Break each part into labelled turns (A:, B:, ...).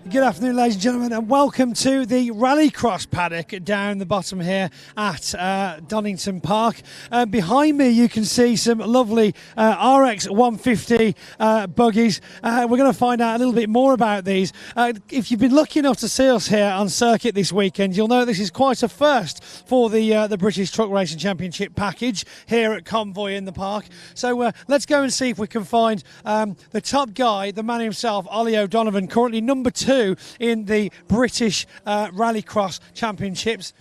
A: Good afternoon, ladies and gentlemen, and welcome to the Rallycross paddock down the bottom here at Donington Park. Behind me you can see some lovely RX 150 buggies. We're going to find out a little bit more about these. If you've been lucky enough to see us here on circuit this weekend, you'll know this is quite a first for the British Truck Racing Championship package here at Convoy in the park. So let's go and see if we can find the top guy, the man himself, Ollie O'Donovan, currently number 2 in the British Rallycross Championships.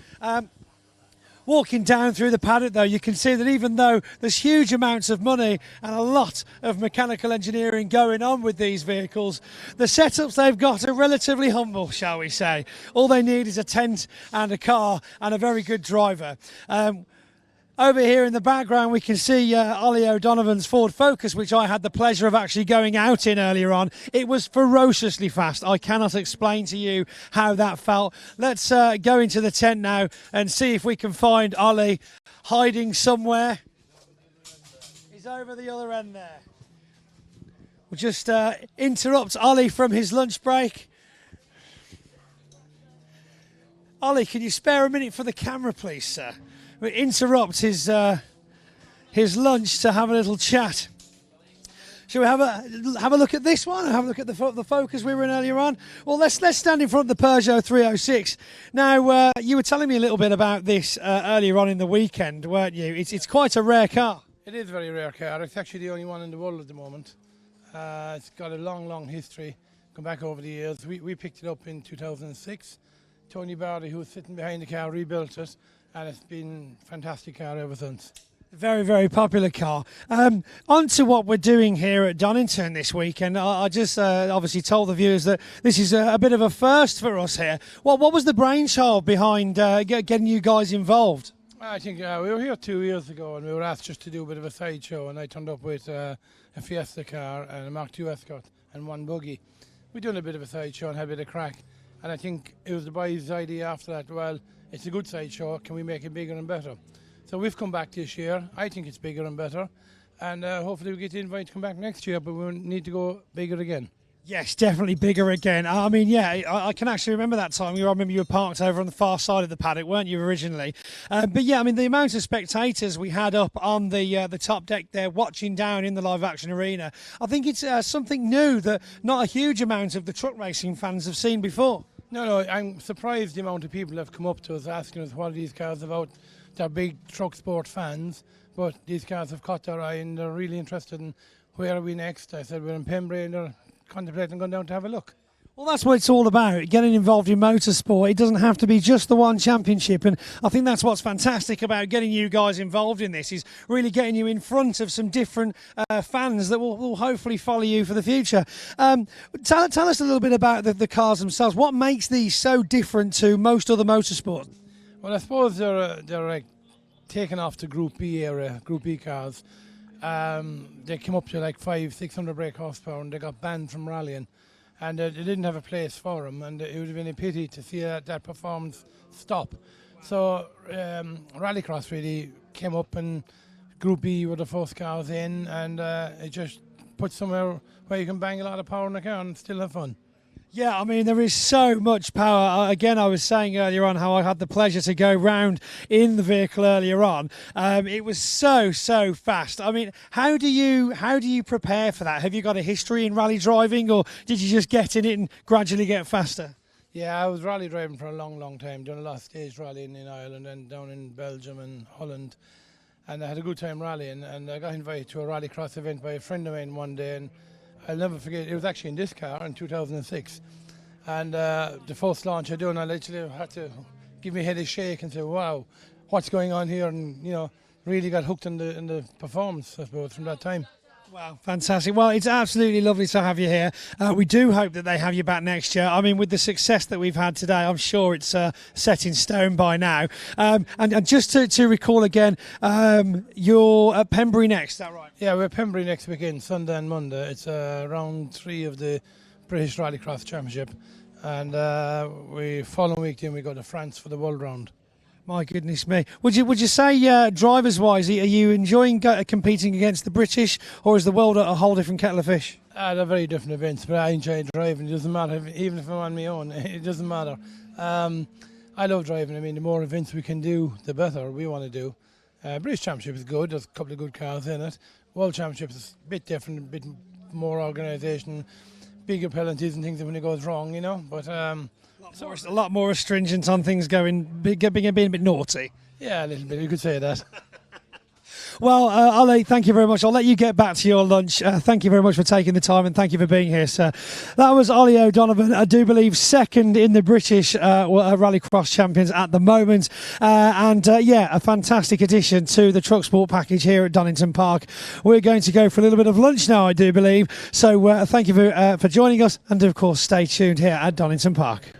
A: Walking down through the paddock though, you can see that even though there's huge amounts of money and a lot of mechanical engineering going on with these vehicles, the setups they've got are relatively humble, shall we say. All they need is a tent and a car and a very good driver. Over here in the background we can see Ollie O'Donovan's Ford Focus, which I had the pleasure of actually going out in earlier on. It was ferociously fast. I cannot explain to you how that felt. Let's go into the tent now and see if we can find Ollie hiding somewhere. He's over the other end there. We'll just interrupt Ollie from his lunch break. Ollie, can you spare a minute for the camera, please, sir? We interrupt his lunch to have a little chat. Shall we have a look at this one? Have a look at the Focus we were in earlier on. Well, let's stand in front of the Peugeot 306. Now, you were telling me a little bit about this earlier on in the weekend, weren't you? It's quite a rare car.
B: It is a very rare car. It's actually the only one in the world at the moment. It's got a long history. Come back over the years. We picked it up in 2006. Tony Barley, who was sitting behind the car, rebuilt it. And it's been a fantastic car ever since.
A: Very popular car. On to what we're doing here at Donington this weekend. I just obviously told the viewers that this is a bit of a first for us here. What was the brainchild behind getting you guys involved?
B: I think we were here 2 years ago and we were asked just to do a bit of a sideshow, and I turned up with a Fiesta car and a Mark II Escort and one buggy. We done a bit of a sideshow and had a bit of crack, and I think it was the boys' idea after that, well, it's a good sideshow, can we make it bigger and better? So we've come back this year. I think it's bigger and better, and hopefully we get the invite to come back next year, but we need to go bigger again.
A: Yes, definitely bigger again. I mean, yeah, I can actually remember that time. I remember you were parked over on the far side of the paddock, weren't you, originally? But yeah, I mean, the amount of spectators we had up on the top deck there watching down in the live action arena, I think it's something new that not a huge amount of the truck racing fans have seen before.
B: No, I'm surprised the amount of people have come up to us asking us what are these cars about. They're big truck sport fans, but these cars have caught their eye and they're really interested in where are we next. I said we're in Pembrey and they're contemplating going down to have a look.
A: Well, that's what it's all about, getting involved in motorsport. It doesn't have to be just the one championship, and I think that's what's fantastic about getting you guys involved in this, is really getting you in front of some different fans that will hopefully follow you for the future. Tell us a little bit about the cars themselves. What makes these so different to most other motorsports?
B: Well, I suppose they're like taken off the Group B era, Group B cars. They came up to like 500-600 brake horsepower and they got banned from rallying. And they didn't have a place for them, and it would have been a pity to see that performance stop. So Rallycross really came up, and Group B were the first cars in, and it just put somewhere where you can bang a lot of power in the car and still have fun.
A: Yeah, I mean, there is so much power. Again, I was saying earlier on how I had the pleasure to go round in the vehicle earlier on. It was so fast. I mean, how do you prepare for that? Have you got a history in rally driving, or did you just get in it and gradually get faster?
B: Yeah, I was rally driving for a long time, done a lot of stage rallying in Ireland and down in Belgium and Holland. And I had a good time rallying, and I got invited to a Rallycross event by a friend of mine one day, and I'll never forget, it was actually in this car in 2006. And the first launch I done, I literally had to give my head a shake and say, wow, what's going on here? And, you know, really got hooked in the performance, I suppose, from that time.
A: Wow, fantastic. Well, it's absolutely lovely to have you here. We do hope that they have you back next year. I mean, with the success that we've had today, I'm sure it's set in stone by now. And just to recall again, you're at Pembrey next, is that right?
B: Yeah, we're at Pembrey next weekend, Sunday and Monday. It's round 3 of the British Rallycross Championship. And following week then we go to France for the World Round.
A: My goodness me. Would you say, drivers-wise, are you enjoying competing against the British, or is the world a whole different kettle of fish?
B: They're very different events, but I enjoy driving. It doesn't matter, even if I'm on my own, it doesn't matter. I love driving. I mean, the more events we can do, the better we want to do. British Championship is good. There's a couple of good cars in it. World Championship is a bit different, a bit more organisation, bigger penalties and things when it goes wrong, you know. But
A: a lot more stringent on things being a bit naughty.
B: Yeah, a little bit. You could say that.
A: Well, Ollie, thank you very much. I'll let you get back to your lunch. Thank you very much for taking the time, and thank you for being here, sir. That was Ollie O'Donovan, I do believe second in the British Rallycross Champions at the moment. A fantastic addition to the Truck Sport package here at Donington Park. We're going to go for a little bit of lunch now, I do believe. So thank you for joining us, and of course, stay tuned here at Donington Park.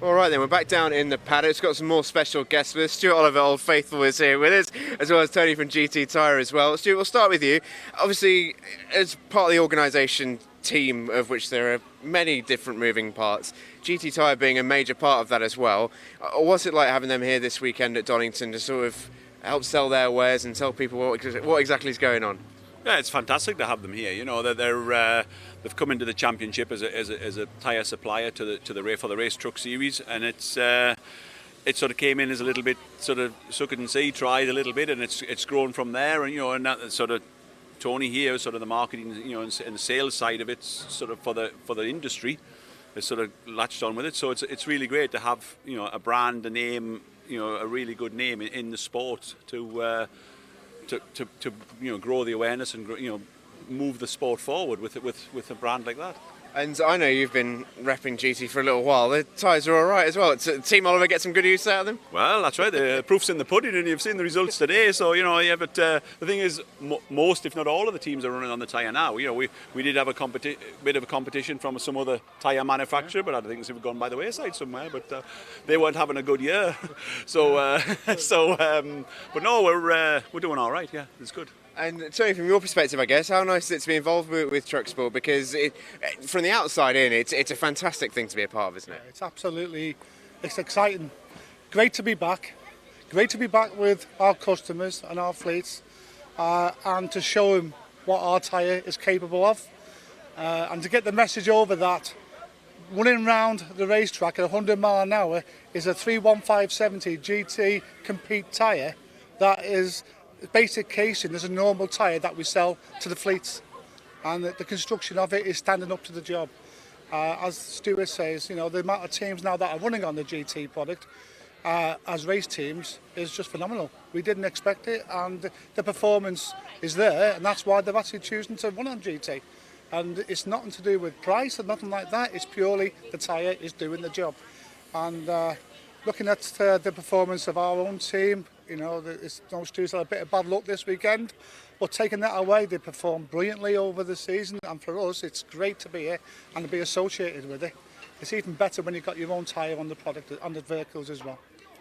C: All right then, we're back down in the paddock. It's got some more special guests with us. Stuart Oliver, Old Faithful, is here with us, as well as Tony from GT Tyre as well. Stuart, we'll start with you. Obviously, as part of the organisation team, of which there are many different moving parts, GT Tyre being a major part of that as well. What's it like having them here this weekend at Donington to sort of help sell their wares and tell people what exactly is going on?
D: Yeah, it's fantastic to have them here. You know, they've come into the championship as a tyre supplier to the race truck series, and it sort of came in as a little bit sort of suck it and see, tried a little bit, and it's grown from there. And and that sort of Tony here, sort of the marketing, and the sales side of it, sort of for the industry, has sort of latched on with it. So it's really great to have a brand, a name, a really good name in the sport to grow the awareness and move the sport forward with a brand like that.
C: And I know you've been repping GT for a little while. The tyres are all right as well. Team Oliver get some good use out of them?
D: Well, that's right. The proof's in the pudding, and you've seen the results today. So, yeah, but the thing is, most, if not all of the teams are running on the tyre now. We did have a bit of a competition from some other tyre manufacturer, but I think it's gone by the wayside somewhere. But they weren't having a good year. But no, we're doing all right. Yeah, it's good.
C: And Tony, from your perspective, I guess, how nice is it to be involved with Truck Sport? Because from the outside in, it's a fantastic thing to be a part of, isn't it?
E: It's exciting. Great to be back. Great to be back with our customers and our fleets, and to show them what our tyre is capable of, and to get the message over that running round the racetrack at 100 mile an hour is a 31570 GT Compete tyre that is basic casing. There's a normal tyre that we sell to the fleets, and the construction of it is standing up to the job. As Stuart says, the amount of teams now that are running on the GT product, as race teams is just phenomenal. We didn't expect it, and the performance is there, and that's why they've actually chosen to run on GT. And it's nothing to do with price or nothing like that. It's purely the tyre is doing the job. And looking at the performance of our own team, you know, it's no students had a bit of bad luck this weekend, but taking that away, they performed brilliantly over the season. And for us, it's great to be here and to be associated with it. It's even better when you've got your own tyre on the product, on the vehicles as well.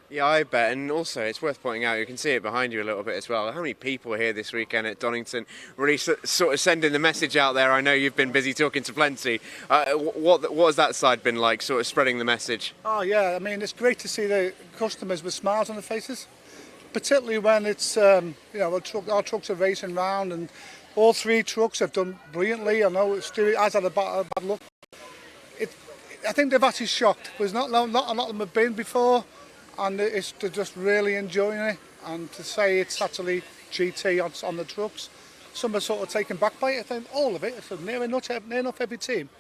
C: Yeah, I bet. And also, it's worth pointing out, you can see it behind you a little bit as well, how many people are here this weekend at Donington, really sort of sending the message out there. I know you've been busy talking to plenty. What has that side been like, sort of spreading the message?
E: Oh yeah, I mean, it's great to see the customers with smiles on their faces, particularly when it's, you know, our trucks are racing round, and all 3 trucks have done brilliantly. I know Stuart has had a bad luck. I think they've actually shocked. There's not a lot of them have been before, and they're just really enjoying it. And to say it's actually GT on the trucks, some are sort of taken back by it. I think all of it. It's near enough every team.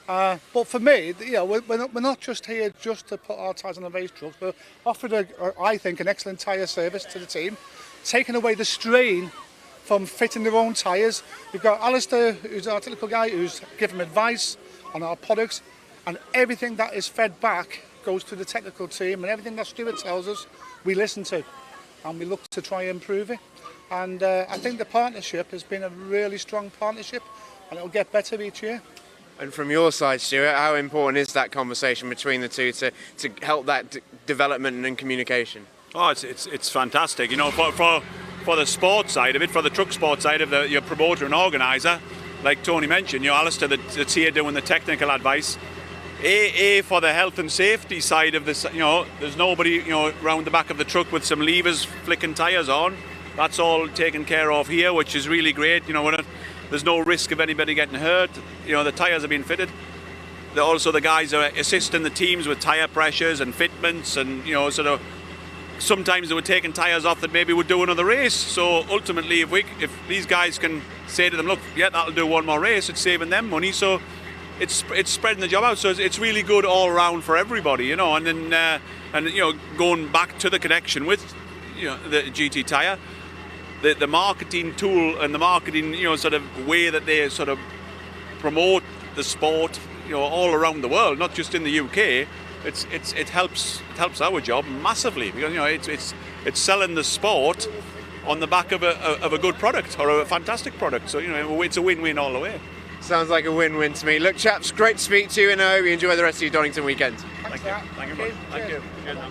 E: But for me, you know, we're not just here just to put our tyres on the race trucks. We're offered, I think, an excellent tyre service to the team, taking away the strain from fitting their own tyres. We've got Alistair, who's our technical guy, who's giving advice on our products, and everything that is fed back goes to the technical team, and everything that Stuart tells us, we listen to, and we look to try and improve it. And I think the partnership has been a really strong partnership, and it'll get better each year.
C: And from your side, Stuart, how important is that conversation between the two to help that development and communication?
D: Oh, it's fantastic. You know, for the sports side of it, for the truck sports side of your promoter and organiser, like Tony mentioned, you know, Alistair that's here doing the technical advice. For the health and safety side of this, you know, there's nobody, you know, round the back of the truck with some levers flicking tyres on. That's all taken care of here, which is really great. You know, there's no risk of anybody getting hurt. You know, the tyres are being fitted. Also, the guys are assisting the teams with tyre pressures and fitments, and, you know, sort of sometimes they were taking tyres off that maybe would do another race. So ultimately, if these guys can say to them, look, yeah, that'll do one more race, it's saving them money. So it's spreading the job out, so it's really good all around for everybody, you know. And then and you know, going back to the connection with, you know, the GT tyre, the marketing tool and the marketing, you know, sort of way that they sort of promote the sport, you know, all around the world, not just in the UK. It helps our job massively, because, you know, it's selling the sport on the back of a good product or a fantastic product. So, you know, it's a win-win all the way.
C: Sounds like a win-win to me. Look, chaps, great to speak to you, and I hope you enjoy the rest of your Donington weekend.
D: Thank you. Thank you. Thank you. Cheers now.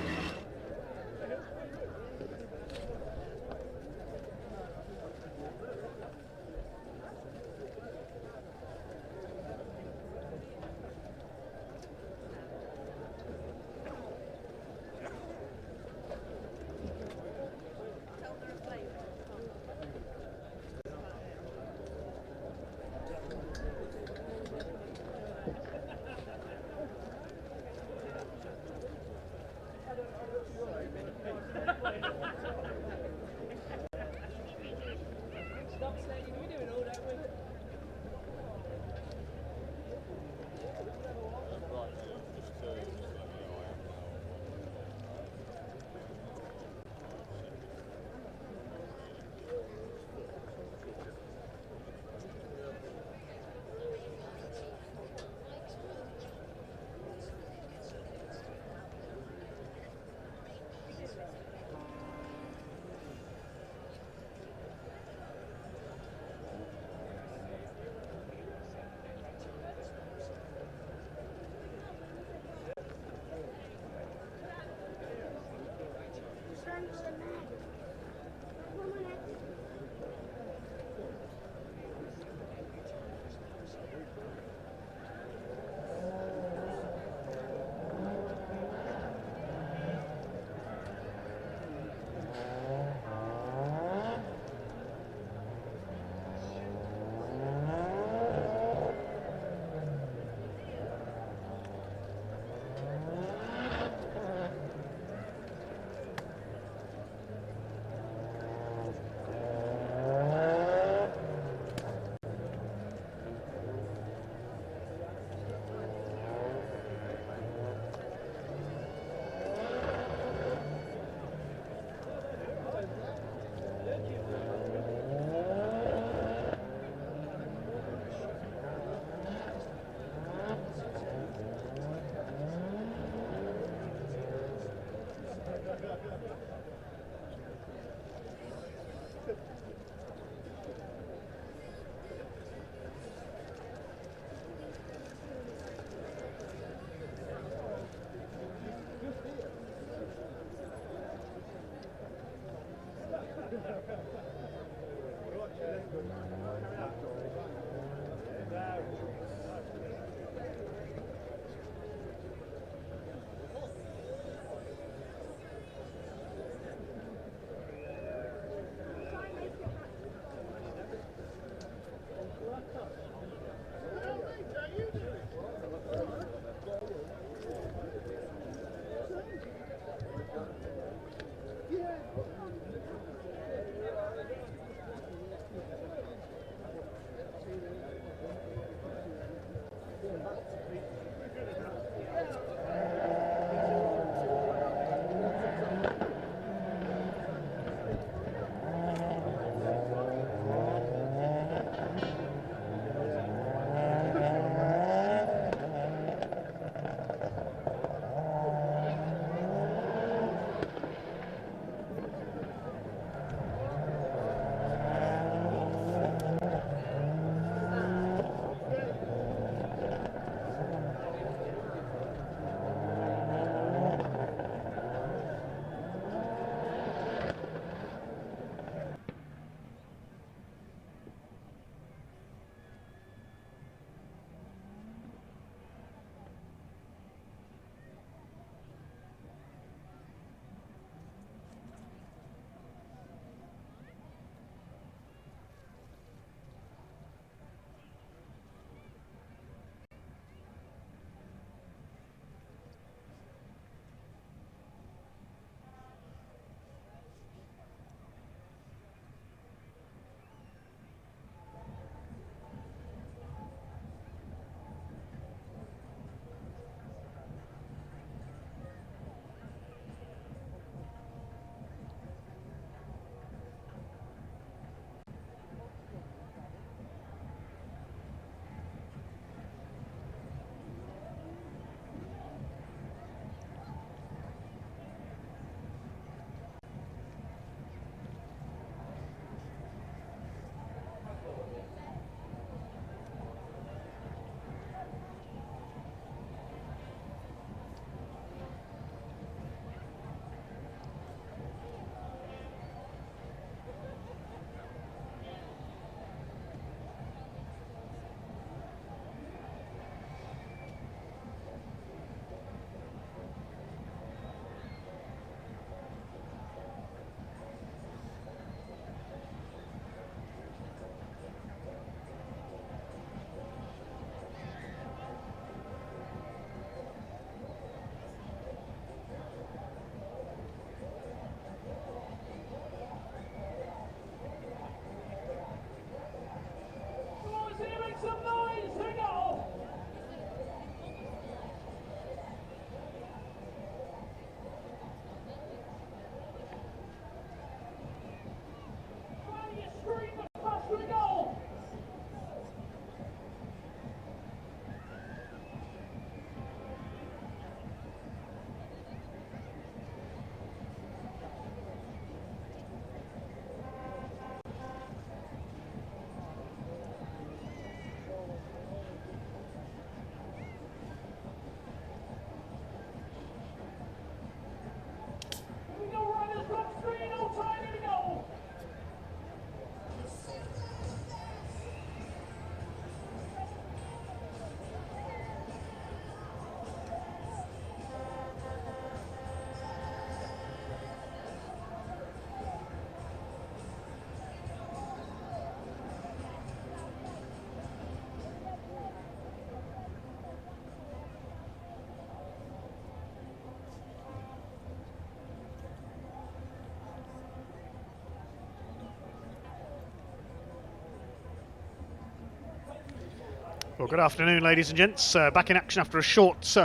F: Well, good afternoon, ladies and gents. Back in action after a short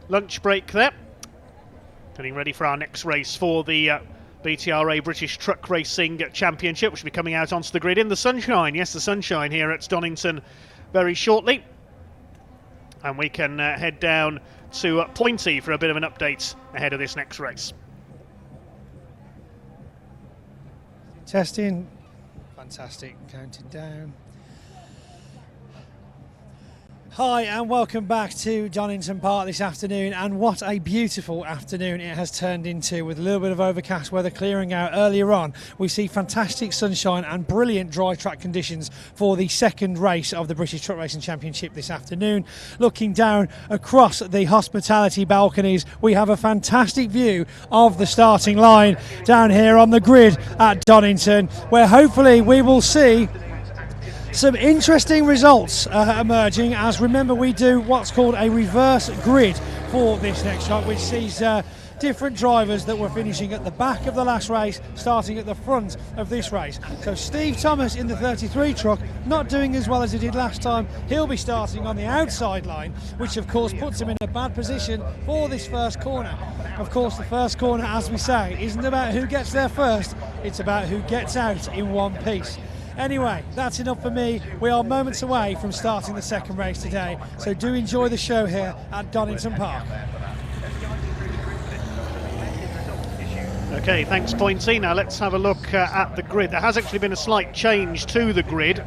F: lunch break there. Getting ready for our next race for the BTRA British Truck Racing Championship, which will be coming out onto the grid in the sunshine. Yes, the sunshine here at Donington very shortly. And we can head down to Pointy for a bit of an update ahead of this next race.
A: Testing. Fantastic. Counting down. Hi and welcome back to Donington Park this afternoon, and what a beautiful afternoon it has turned into, with a little bit of overcast weather clearing out earlier on. We see fantastic sunshine and brilliant dry track conditions for the second race of the British Truck Racing Championship this afternoon. Looking down across the hospitality balconies, we have a fantastic view of the starting line down here on the grid at Donington, where hopefully we will see some interesting results emerging, as remember we do what's called a reverse grid for this next shot, which sees different drivers that were finishing at the back of the last race starting at the front of this race. So Steve Thomas in the 33 truck, not doing as well as he did last time. He'll be starting on the outside line, which of course puts him in a bad position for this first corner. Of course, the first corner, as we say, isn't about who gets there first, it's about who gets out in one piece. Anyway, that's enough for me. We are moments away from starting the second race today, so do enjoy the show here at Donington Park.
F: Okay, thanks Pointy. Now let's have a look at the grid. There has actually been a slight change to the grid,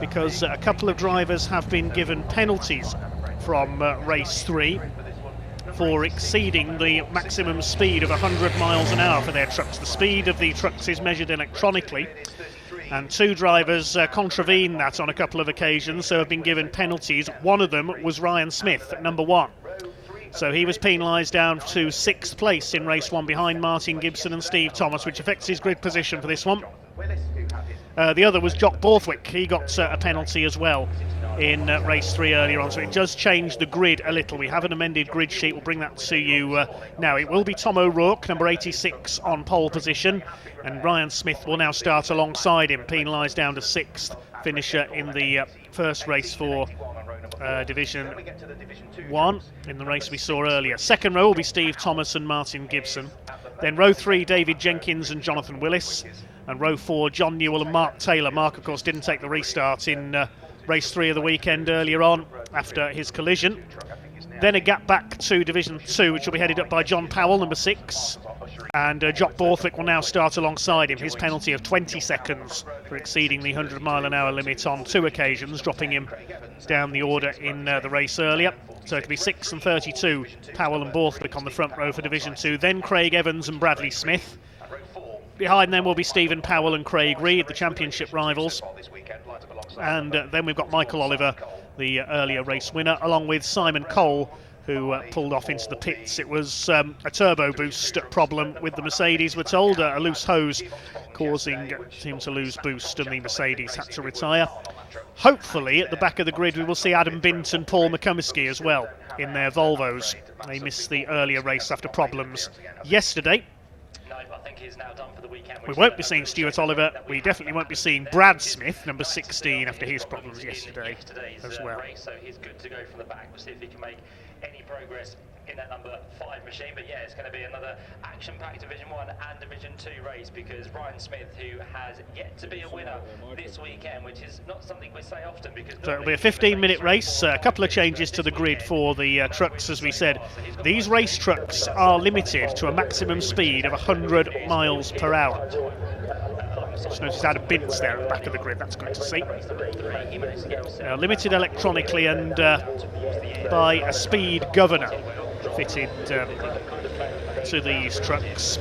F: because a couple of drivers have been given penalties from race 3 for exceeding the maximum speed of 100 miles an hour for their trucks. The speed of the trucks is measured electronically, and 2 drivers contravened that on a couple of occasions, so have been given penalties. One of them was Ryan Smith at number 1. So he was penalised down to 6th place in race 1 behind Martin Gibson and Steve Thomas, which affects his grid position for this one. The other was Jock Borthwick. He got a penalty as well in race 3 earlier on, so it does change the grid a little. We have an amended grid sheet, we'll bring that to you now. It will be Tom O'Rourke, number 86, on pole position, and Ryan Smith will now start alongside him, penalised down to 6th, finisher in the first race for Division 1 in the race we saw earlier. Second row will be Steve Thomas and Martin Gibson. Then row 3, David Jenkins and Jonathan Willis. And row 4, John Newell and Mark Taylor. Mark, of course, didn't take the restart in race 3 of the weekend earlier on after his collision. Then a gap back to Division 2, which will be headed up by John Powell, number 6. And Jock Borthwick will now start alongside him. His penalty of 20 seconds for exceeding the 100-mile-an-hour limit on 2 occasions, dropping him down the order in the race earlier. So it'll be 6 and 32, Powell and Borthwick on the front row for Division 2. Then Craig Evans and Bradley Smith. Behind them will be Stephen Powell and Craig Reed, the championship rivals. And then we've got Michael Oliver, the earlier race winner, along with Simon Cole, who pulled off into the pits. It was a turbo boost problem with the Mercedes, we're told, a loose hose causing him to lose boost, and the Mercedes had to retire. Hopefully at the back of the grid we will see Adam Bint and Paul McComiskey as well in their Volvos. They missed the earlier race after problems yesterday. We won't be seeing Stuart Oliver. We definitely won't be seeing Brad Smith, number 16, after his problems yesterday as well.
G: So he's good to go from the back. We'll see if he can make any progress in that number 5 machine. But yeah, it's going to be another action-packed Division 1 and Division 2 race, because Ryan Smith, who has yet to be a winner this weekend, which is not something we say often, because
F: so it'll be a 15-minute race. A couple of changes to the grid for the trucks, as we said. These race trucks are limited to a maximum speed of 100 miles per hour. Just noticed Adam Bint's there at the back of the grid, that's good to see. Limited electronically and by a speed governor fitted to these trucks.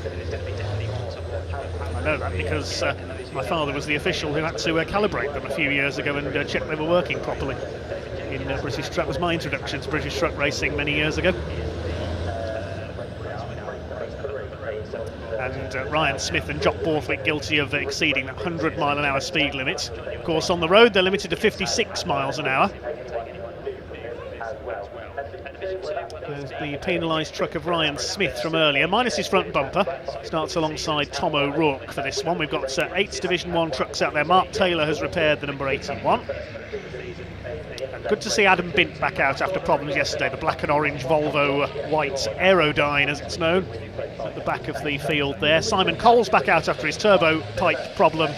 F: I know that because my father was the official who had to calibrate them a few years ago and check they were working properly in British Truck. Was my introduction to British Truck Racing many years ago. And Ryan Smith and Jock Borthwick guilty of exceeding that 100-mile-an-hour speed limit. Of course, on the road they're limited to 56 miles an hour. There's the penalised truck of Ryan Smith from earlier, minus his front bumper. Starts alongside Tom O'Rourke for this one. We've got 8 Division 1 trucks out there. Mark Taylor has repaired the number 81. Good to see Adam Bint back out after problems yesterday. The black and orange Volvo white Aerodyne, as it's known, at the back of the field there. Simon Cole's back out after his turbo pipe problem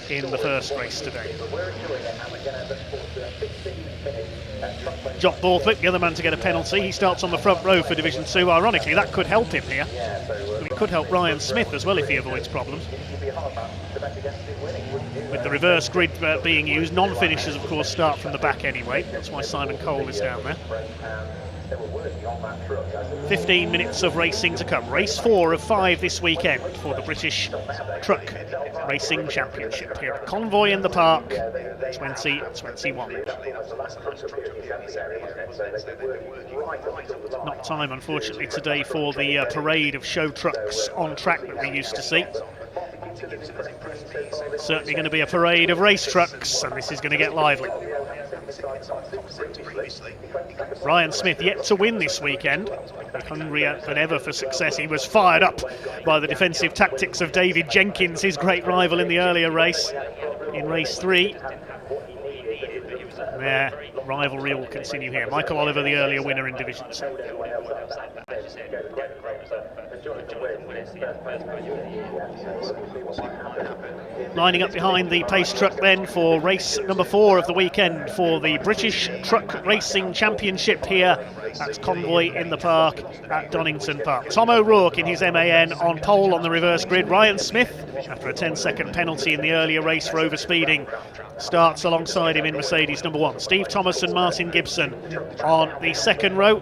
F: in the first race today. Jock Borthwick, the other man to get a penalty. He starts on the front row for Division 2. Ironically, that could help him here. It could help Ryan Smith as well if he avoids problems. With the reverse grid being used, non-finishers, of course, start from the back anyway. That's why Simon Cole is down there. 15 minutes of racing to come. Race 4 of 5 this weekend for the British Truck Racing Championship here at Convoy in the Park 2021. Not time, unfortunately, today for the parade of show trucks on track that we used to see. Certainly going to be a parade of race trucks, and this is going to get lively. Ryan Smith yet to win this weekend, hungrier than ever for success. He was fired up by the defensive tactics of David Jenkins, his great rival in the earlier race, in race 3. Their rivalry will continue here. Michael Oliver, the earlier winner in Division 2. Lining up behind the pace truck then for race number 4 of the weekend for the British Truck Racing Championship here at Convoy in the Park at Donington Park. Tom O'Rourke in his MAN on pole on the reverse grid. Ryan Smith, after a 10-second penalty in the earlier race for overspeeding, starts alongside him in Mercedes number 1. Steve Thomas and Martin Gibson on the second row.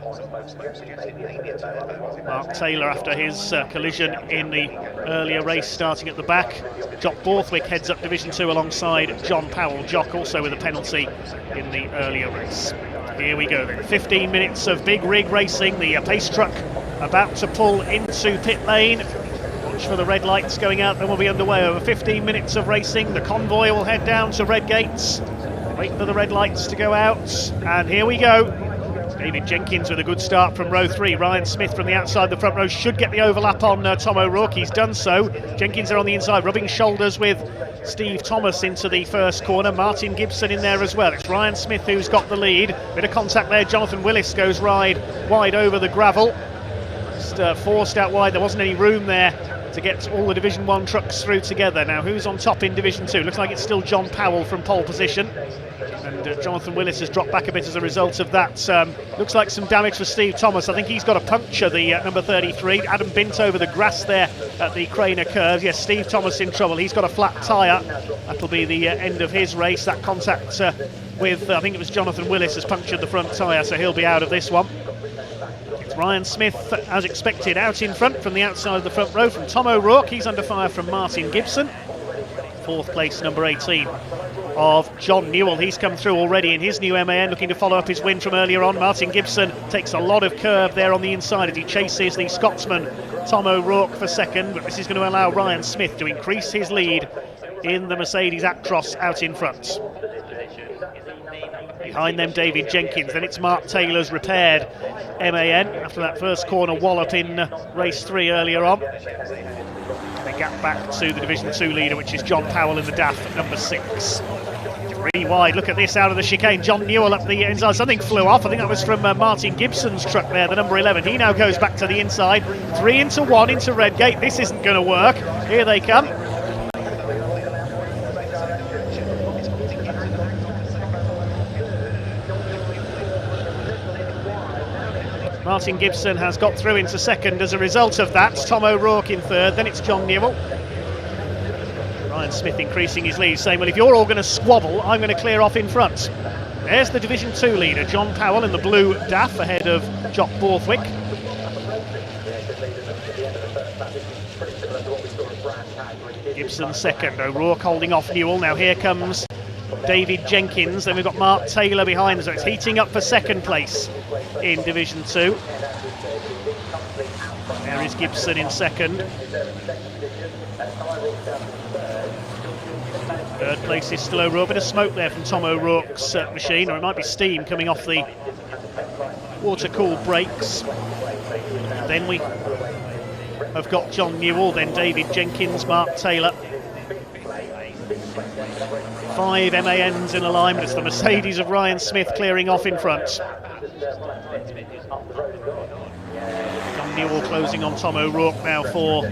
F: Mark Taylor, after his collision in the earlier race, starting at the back. Jock Borthwick heads up Division 2 alongside John Powell. Jock also with a penalty in the earlier race. Here we go then. 15 minutes of big rig racing. The pace truck about to pull into pit lane. Watch for the red lights going out, then we'll be underway. Over 15 minutes of racing. The convoy will head down to red gates. Wait for the red lights to go out. And here we go. David Jenkins with a good start from row 3. Ryan Smith from the outside the front row should get the overlap on Tom O'Rourke. He's done so. Jenkins are on the inside, rubbing shoulders with Steve Thomas into the first corner. Martin Gibson in there as well. It's Ryan Smith who's got the lead. Bit of contact there. Jonathan Willis goes wide over the gravel. Just forced out wide. There wasn't any room there to get all the Division 1 trucks through together. Now who's on top in Division 2? Looks like it's still John Powell from pole position. And Jonathan Willis has dropped back a bit as a result of that. Looks like some damage for Steve Thomas. I think he's got a puncture, the number 33. Adam Bint over the grass there at the Craner curve. Yes, Steve Thomas in trouble. He's got a flat tyre. That'll be the end of his race. That contact with, I think it was Jonathan Willis, has punctured the front tyre, so he'll be out of this one. It's Ryan Smith, as expected, out in front from the outside of the front row from Tom O'Rourke. He's under fire from Martin Gibson. 4th place, number 18. Of John Newell. He's come through already in his new MAN, looking to follow up his win from earlier on. Martin Gibson takes a lot of curve there on the inside as he chases the Scotsman Tom O'Rourke for second, but this is going to allow Ryan Smith to increase his lead in the Mercedes Actros out in front. Behind them, David Jenkins. Then it's Mark Taylor's repaired MAN after that first corner wallop in race 3 earlier on. The gap back to the Division 2 leader, which is John Powell in the DAF at number 6. Really wide. Look at this out of the chicane. John Newell up the inside. Something flew off. I think that was from Martin Gibson's truck there, the number 11. He now goes back to the inside. 3 into 1 into Redgate. This isn't going to work. Here they come. Martin Gibson has got through into second as a result of that. Tom O'Rourke in third, then it's John Newell. Ryan Smith increasing his lead, saying, well, if you're all going to squabble, I'm going to clear off in front. There's the Division 2 leader, John Powell in the blue DAF ahead of Jock Borthwick. Gibson second, O'Rourke holding off Newell. Now here comes David Jenkins, then we've got Mark Taylor behind us, so it's heating up for second place in Division 2. There is Gibson in second. Third place is still O'Rourke. Bit of smoke there from Tom O'Rourke's machine, or it might be steam coming off the water-cooled brakes. Then we have got John Newell, then David Jenkins, Mark Taylor. 5 MANs in alignment. It's the Mercedes of Ryan Smith clearing off in front. John Newell closing on Tom O'Rourke now for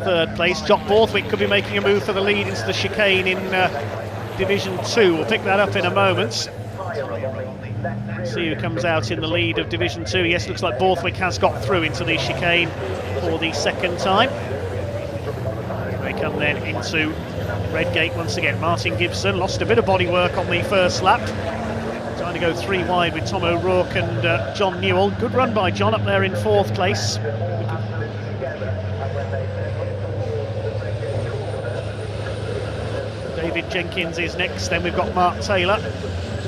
F: third place. Jock Borthwick could be making a move for the lead into the chicane in Division 2. We'll pick that up in a moment. See who comes out in the lead of Division 2. Yes, looks like Borthwick has got through into the chicane for the second time. They come then into Redgate once again. Martin Gibson lost a bit of bodywork on the first lap. Trying to go 3 wide with Tom O'Rourke and John Newell. Good run by John up there in 4th place. David Jenkins is next, then we've got Mark Taylor.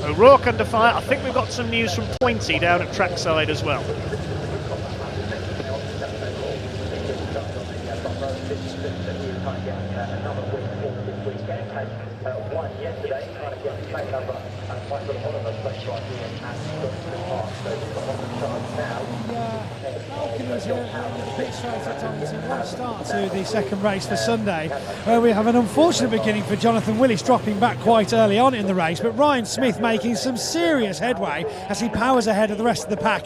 F: O'Rourke under fire. I think we've got some news from Pointy down at trackside as well.
A: What a start to the second race for Sunday, where we have an unfortunate beginning for Jonathan Willis dropping back quite early on in the race, but Ryan Smith making some serious headway as he powers ahead of the rest of the pack,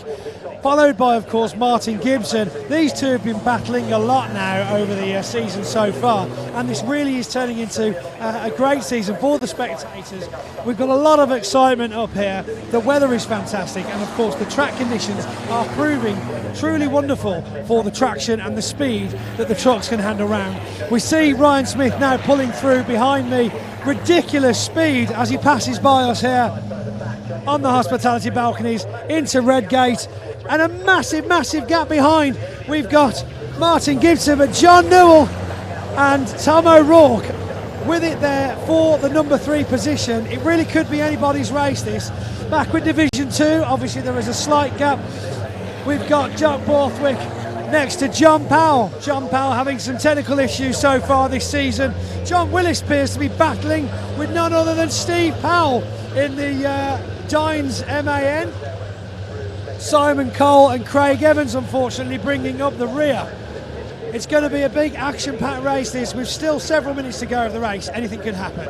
A: followed by, of course, Martin Gibson. These two have been battling a lot now over the season so far, and this really is turning into a great season for the spectators. We've got a lot of excitement up here. The weather is fantastic, and of course the track conditions are proving truly wonderful for the traction and the speed that the trucks can handle around. We see Ryan Smith now pulling through behind me. Ridiculous speed as he passes by us here on the hospitality balconies into Redgate, and a massive gap behind. We've got Martin Gibson, but John Newell and Tom O'Rourke with it there for the number 3 position. It really could be anybody's race, this. Back with Division 2, obviously there is a slight gap. We've got Jock Borthwick next to John Powell. John Powell having some technical issues so far this season. John Willis appears to be battling with none other than Steve Powell in the Dines MAN. Simon Cole and Craig Evans unfortunately bringing up the rear. It's going to be a big action-packed race this, with still several minutes to go of the race. Anything can happen.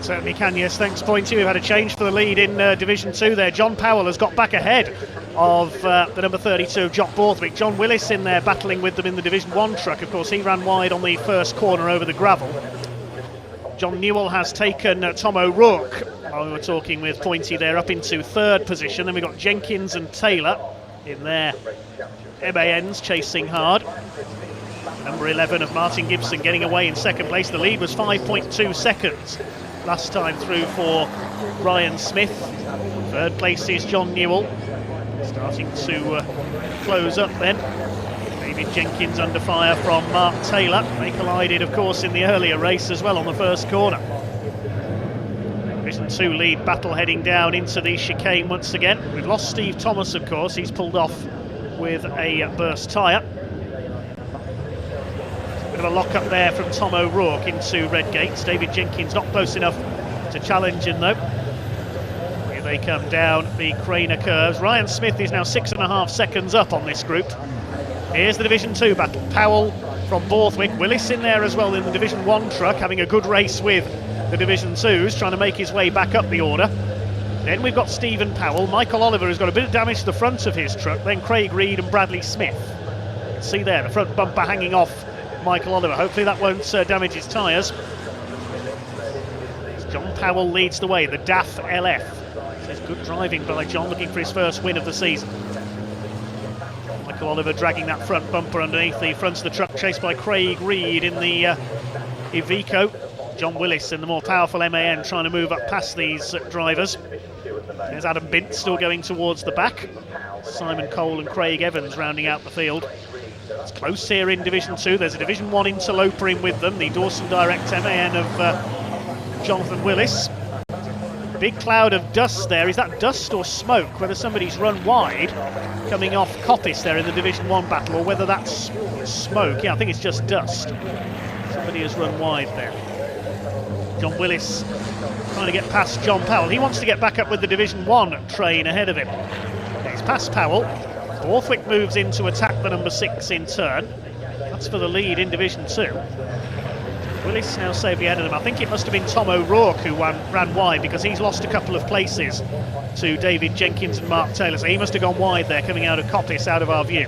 F: Certainly can, yes. Thanks, Pointy. We've had a change for the lead in Division 2 there. John Powell has got back ahead of the number 32, Jock Borthwick. John Willis in there battling with them in the Division 1 truck. Of course, he ran wide on the first corner over the gravel. John Newell has taken Tom O'Rourke, while we were talking with Pointy there, up into 3rd position. Then we've got Jenkins and Taylor in there. MANs chasing hard. Number 11 of Martin Gibson getting away in 2nd place. The lead was 5.2 seconds last time through for Ryan Smith. 3rd place is John Newell, starting to close up then. David Jenkins under fire from Mark Taylor. They collided, of course, in the earlier race as well on the first corner. Division 2 lead battle heading down into the chicane once again. We've lost Steve Thomas, of course. He's pulled off with a burst tyre. Bit of a lock up there from Tom O'Rourke into Redgate. David Jenkins not close enough to challenge him though. Here they come down the Craner curves. Ryan Smith is now 6.5 seconds up on this group. Here's the Division 2 battle. Powell from Borthwick. Willis in there as well in the Division 1 truck, having a good race with the Division 2s, trying to make his way back up the order. Then we've got Stephen Powell. Michael Oliver has got a bit of damage to the front of his truck. Then Craig Reed and Bradley Smith. You can see there the front bumper hanging off Michael Oliver. Hopefully that won't damage his tyres. John Powell leads the way, the DAF LF. Says good driving by John, looking for his first win of the season. Michael Oliver dragging that front bumper underneath the front of the truck, chased by Craig Reed in the Iveco. John Willis in the more powerful MAN trying to move up past these drivers. There's Adam Bint still going towards the back. Simon Cole and Craig Evans rounding out the field. It's close here in Division 2. There's a Division 1 interloper in with them, the Dawson Direct MAN of Jonathan Willis. Big cloud of dust there. Is that dust or smoke? Whether somebody's run wide coming off Coppice there in the Division 1 battle, or whether that's smoke. Yeah, I think it's just dust. Somebody has run wide there. John Willis trying to get past John Powell. He wants to get back up with the Division 1 train ahead of him. He's past Powell. Borthwick moves in to attack the number 6 in turn. That's for the lead in Division 2. Willis now safely ahead of them. I think it must have been Tom O'Rourke who ran wide, because he's lost a couple of places to David Jenkins and Mark Taylor, so he must have gone wide there coming out of Coppice, out of our view.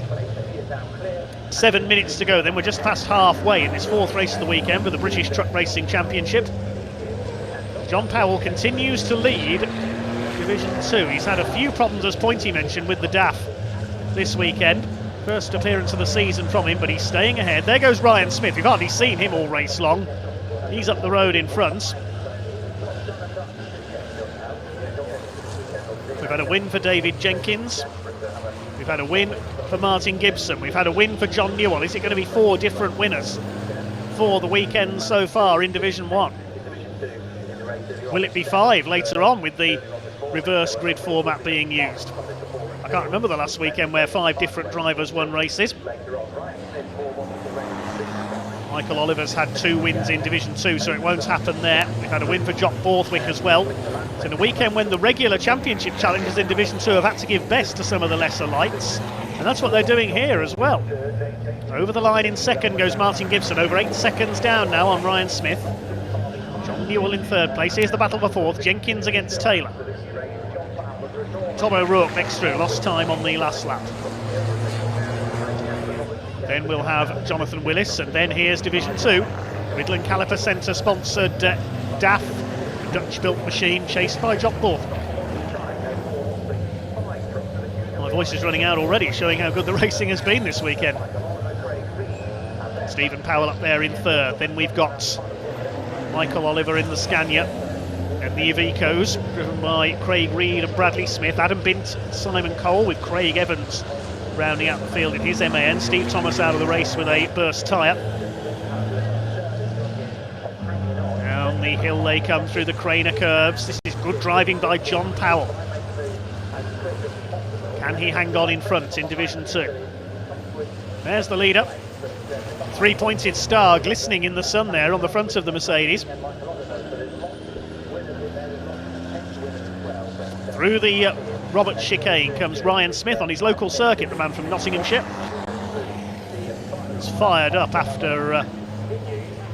F: 7 minutes to go then, we're just past halfway in this fourth race of the weekend for the British Truck Racing Championship. John Powell continues to lead Division 2. He's had a few problems, as Pointy mentioned, with the DAF this weekend. First appearance of the season from him, but he's staying ahead. There goes Ryan Smith. We've hardly seen him all race long. He's up the road in front. We've had a win for David Jenkins. We've had a win for Martin Gibson. We've had a win for John Newell. Is it going to be 4 different winners for the weekend so far in Division 1? Will it be 5 later on with the reverse grid format being used? I can't remember the last weekend where 5 different drivers won races. Michael Oliver's had 2 wins in Division 2, so it won't happen there. We've had a win for Jock Borthwick as well. It's in a weekend when the regular championship challenges in Division 2 have had to give best to some of the lesser lights, and that's what they're doing here as well. Over the line in second goes Martin Gibson, over 8 seconds down now on Ryan Smith. John Newell in third place. Here's the battle for fourth, Jenkins against Taylor. Tom O'Rourke next through, lost time on the last lap. Then we'll have Jonathan Willis, and then here's Division 2. Midland Caliper Centre sponsored DAF, Dutch-built machine, chased by Jock Borthwick. My voice is running out already, showing how good the racing has been this weekend. Stephen Powell up there in third. Then we've got Michael Oliver in the Scania, and the Ivecos, driven by Craig Reed and Bradley Smith. Adam Bint, Simon Cole, with Craig Evans rounding out the field in his MAN. Steve Thomas out of the race with a burst tyre. Down the hill they come through the Craner curves. This is good driving by John Powell. Can he hang on in front in Division 2? There's the leader. 3-pointed star glistening in the sun there on the front of the Mercedes. Through the Robert chicane comes Ryan Smith on his local circuit, the man from Nottinghamshire. It's fired up after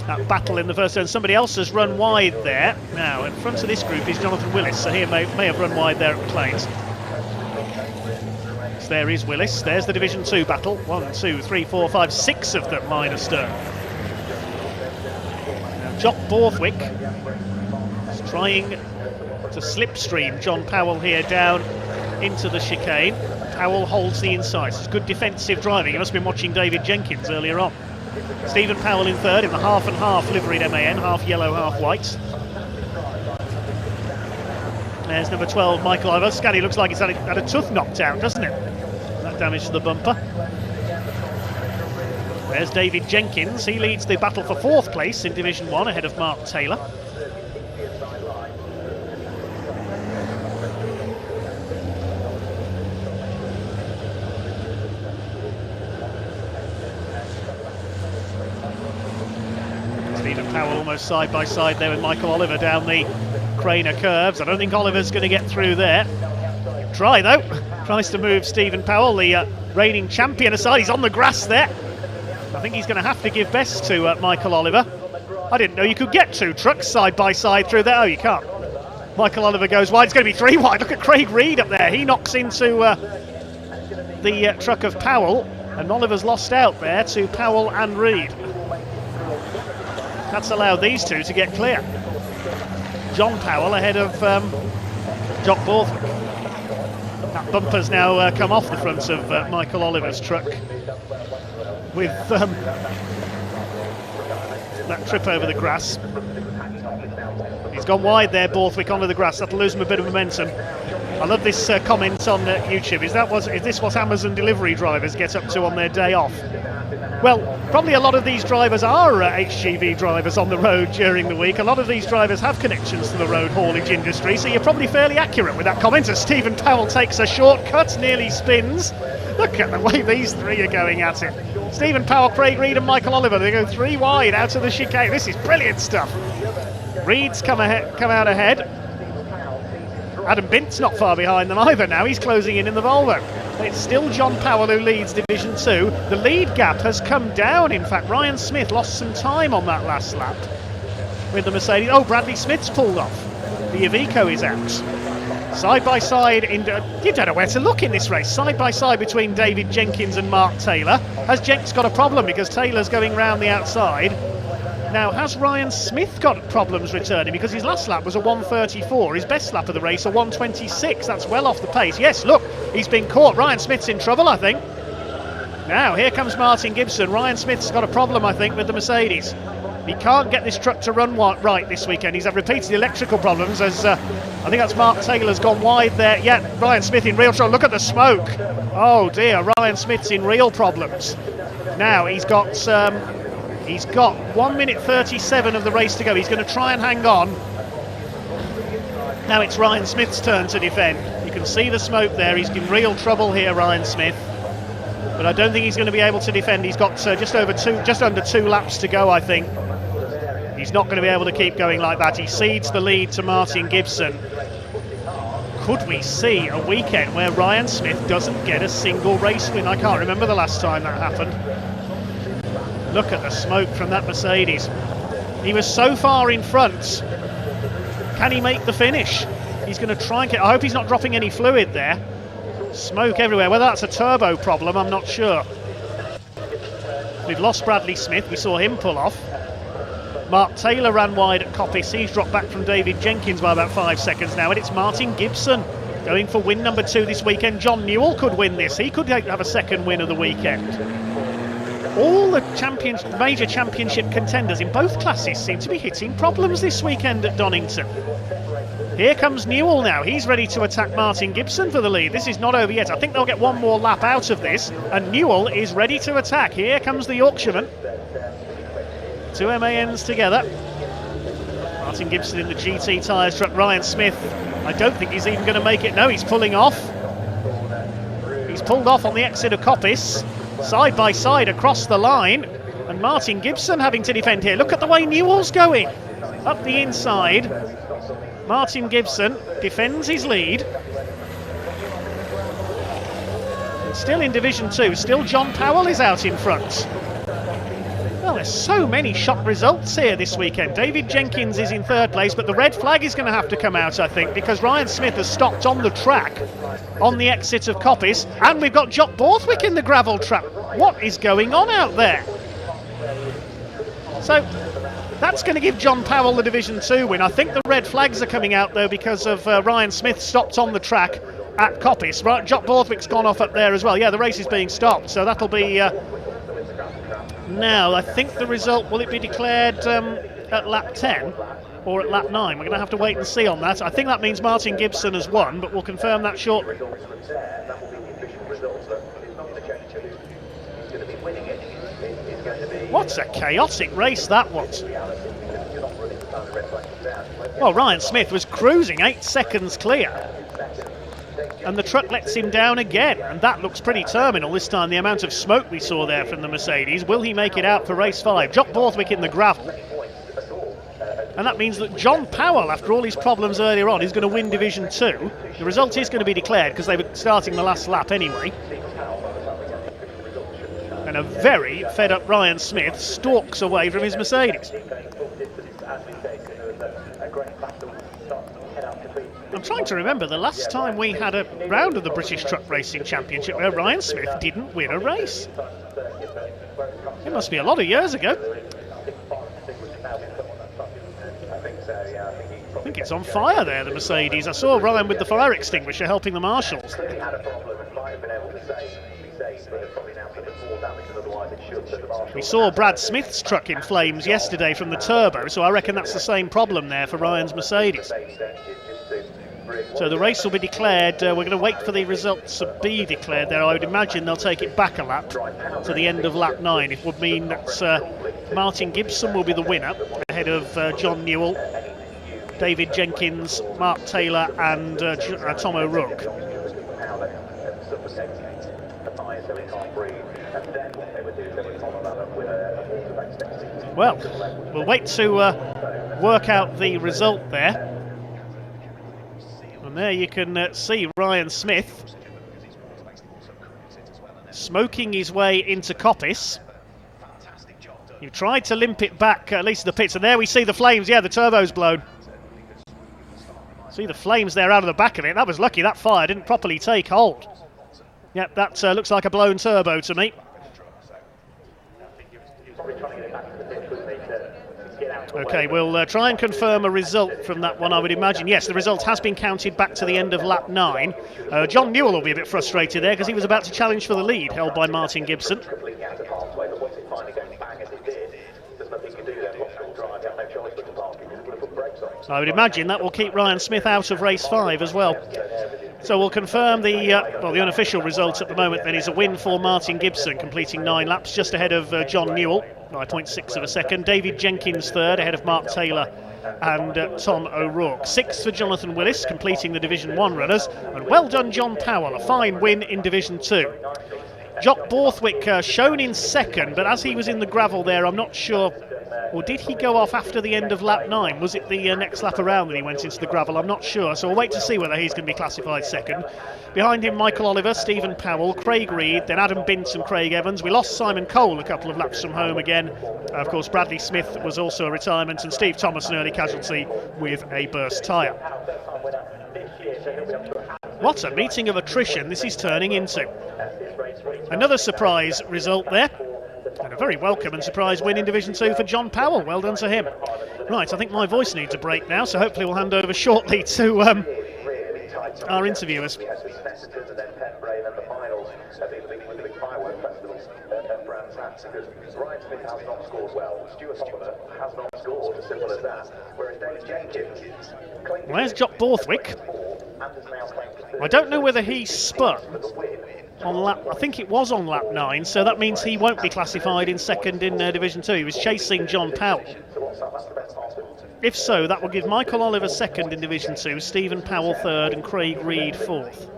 F: that battle in the first turn. Somebody else has run wide there. Now, in front of this group is Jonathan Willis, so he may have run wide there at McLean's. So there is Willis. There's the Division 2 battle. 1, 2, 3, 4, 5, 6 of them line astern. Now, Jock Borthwick is trying to slipstream John Powell here down into the chicane. Powell holds the insides. It's good defensive driving. He must have been watching David Jenkins earlier on. Stephen Powell in third in the half and half liveried MAN, half yellow, half white. There's number 12, Michael Oliver. Scally looks like he's had a tooth knocked out, doesn't it? That damage to the bumper. There's David Jenkins. He leads the battle for 4th place in Division 1 ahead of Mark Taylor. Stephen Powell almost side by side there with Michael Oliver down the Craner curves. I don't think Oliver's going to get through there. Try though. Tries to move Stephen Powell, the reigning champion, aside. He's on the grass there. I think he's going to have to give best to Michael Oliver. I didn't know you could get 2 trucks side by side through there. Oh, you can't. Michael Oliver goes wide. It's going to be 3 wide. Look at Craig Reed up there. He knocks into the truck of Powell, and Oliver's lost out there to Powell and Reed. That's allowed these two to get clear. John Powell ahead of Jock Borthwick. That bumper's now come off the front of Michael Oliver's truck with that trip over the grass. He's gone wide there, Borthwick, onto the grass. That'll lose him a bit of momentum. I love this comment on YouTube. Is this what Amazon delivery drivers get up to on their day off? Well, probably a lot of these drivers are HGV drivers on the road during the week. A lot of these drivers have connections to the road haulage industry, so you're probably fairly accurate with that comment. As Stephen Powell takes a shortcut, nearly spins. Look at the way these 3 are going at it. Stephen Powell, Craig Reed and Michael Oliver, they go 3 wide out of the chicane. This is brilliant stuff. Reed's come out ahead. Adam Bint's not far behind them either now. He's closing in the Volvo. It's still John Powell who leads Division 2. The lead gap has come down. In fact, Ryan Smith lost some time on that last lap with the Mercedes. Oh, Bradley Smith's pulled off. The Iveco is out. Side by side, you don't know where to look in this race. Side by side between David Jenkins and Mark Taylor. Has Jenks got a problem because Taylor's going round the outside? Now, has Ryan Smith got problems returning? Because his last lap was a 1:34. His best lap of the race, a 1:26. That's well off the pace. Yes, look, he's been caught. Ryan Smith's in trouble, I think. Now, here comes Martin Gibson. Ryan Smith's got a problem, I think, with the Mercedes. He can't get this truck to run right this weekend. He's had repeated electrical problems as I think that's Mark Taylor's gone wide there. Yeah, Ryan Smith in real trouble. Look at the smoke. Oh dear, Ryan Smith's in real problems. Now he's got 1 minute 37 of the race to go. He's going to try and hang on. Now it's Ryan Smith's turn to defend. You can see the smoke there. He's in real trouble here, Ryan Smith. But I don't think he's going to be able to defend. He's got just under 2 laps to go, I think. He's not going to be able to keep going like that. He cedes the lead to Martin Gibson. Could we see a weekend where Ryan Smith doesn't get a single race win? I can't remember the last time that happened. Look at the smoke from that Mercedes. He was so far in front. Can he make the finish? He's going to try and get... I hope he's not dropping any fluid there. Smoke everywhere. Whether that's a turbo problem, I'm not sure. We've lost Bradley Smith. We saw him pull off. Mark Taylor ran wide at Coppice. He's dropped back from David Jenkins by about 5 seconds now, and it's Martin Gibson going for win number 2 this weekend. John Newell could win this. He could have a second win of the weekend. All the major championship contenders in both classes seem to be hitting problems this weekend at Donington. Here comes Newell now. He's ready to attack Martin Gibson for the lead. This is not over yet. I think they'll get one more lap out of this, and Newell is ready to attack. Here comes the Yorkshireman. 2 MANs together. Martin Gibson in the GT tyres truck. Ryan Smith, I don't think he's even going to make it. No, he's pulling off. He's pulled off on the exit of Coppice. Side by side across the line. And Martin Gibson having to defend here. Look at the way Newell's going. Up the inside. Martin Gibson defends his lead. Still in Division 2. Still John Powell is out in front. Well, there's so many shock results here this weekend. David Jenkins is in 3rd place, but the red flag is going to have to come out, I think, because Ryan Smith has stopped on the track on the exit of Coppice, and we've got Jock Borthwick in the gravel trap. What is going on out there? So that's going to give John Powell the Division 2 win. I think the red flags are coming out, though, because of Ryan Smith stopped on the track at Coppice. Right, Jock Borthwick's gone off up there as well. Yeah, the race is being stopped, so that'll be... Now, I think the result, will it be declared at lap 10 or at lap 9? We're going to have to wait and see on that. I think that means Martin Gibson has won, but we'll confirm that shortly. What a chaotic race that was. Well, Ryan Smith was cruising 8 seconds clear. And the truck lets him down again, and that looks pretty terminal this time, the amount of smoke we saw there from the Mercedes. Will he make it out for race 5? Jock Borthwick in the gravel. And that means that John Powell, after all his problems earlier on, is going to win Division 2. The result is going to be declared because they were starting the last lap anyway. And a very fed up Ryan Smith stalks away from his Mercedes. I'm trying to remember the last time we had a round of the British Truck Racing Championship where Ryan Smith didn't win a race. It must be a lot of years ago. I think it's on fire there, the Mercedes. I saw Ryan with the fire extinguisher helping the marshals. We saw Brad Smith's truck in flames yesterday from the turbo, so I reckon that's the same problem there for Ryan's Mercedes. So the race will be declared. We're going to wait for the results to be declared there. I would imagine they'll take it back a lap to the end of lap 9. It would mean that Martin Gibson will be the winner ahead of John Newell, David Jenkins, Mark Taylor and Tom O'Rourke. Well, we'll wait to work out the result there. And there you can see Ryan Smith smoking his way into Coppice. He tried to limp it back, at least to the pits, and there we see the flames. Yeah, the turbo's blown. See the flames there out of the back of it. That was lucky, that fire didn't properly take hold. Yep, that looks like a blown turbo to me. Okay, we'll try and confirm a result from that one, I would imagine. Yes, the result has been counted back to the end of lap 9. John Newell will be a bit frustrated there because he was about to challenge for the lead, held by Martin Gibson. So I would imagine that will keep Ryan Smith out of race 5 as well. So we'll confirm the unofficial result at the moment then is a win for Martin Gibson, completing 9 laps, just ahead of John Newell by 0.6 of a second. David Jenkins third, ahead of Mark Taylor and Tom O'Rourke. 6th for Jonathan Willis, completing the Division 1 runners. And well done, John Powell, a fine win in Division 2. Jock Borthwick shown in 2nd, but as he was in the gravel there, I'm not sure. Or did he go off after the end of lap 9? Was it the next lap around that he went into the gravel? I'm not sure, so we'll wait to see whether he's going to be classified 2nd. Behind him, Michael Oliver, Stephen Powell, Craig Reed, then Adam Bint and Craig Evans. We lost Simon Cole a couple of laps from home again. Of course, Bradley Smith was also a retirement, and Steve Thomas, an early casualty with a burst tyre. What a meeting of attrition this is turning into. Another surprise result there. And a very welcome and surprise win in Division 2 for John Powell. Well done to him. Right, I think my voice needs a break now, so hopefully we'll hand over shortly to our interviewers. Where's Jock Borthwick? I don't know whether he spun on lap, I think it was on lap 9, so that means he won't be classified in 2nd in Division 2. He was chasing John Powell. If so, that will give Michael Oliver 2nd in Division 2, Stephen Powell 3rd and Craig Reed 4th.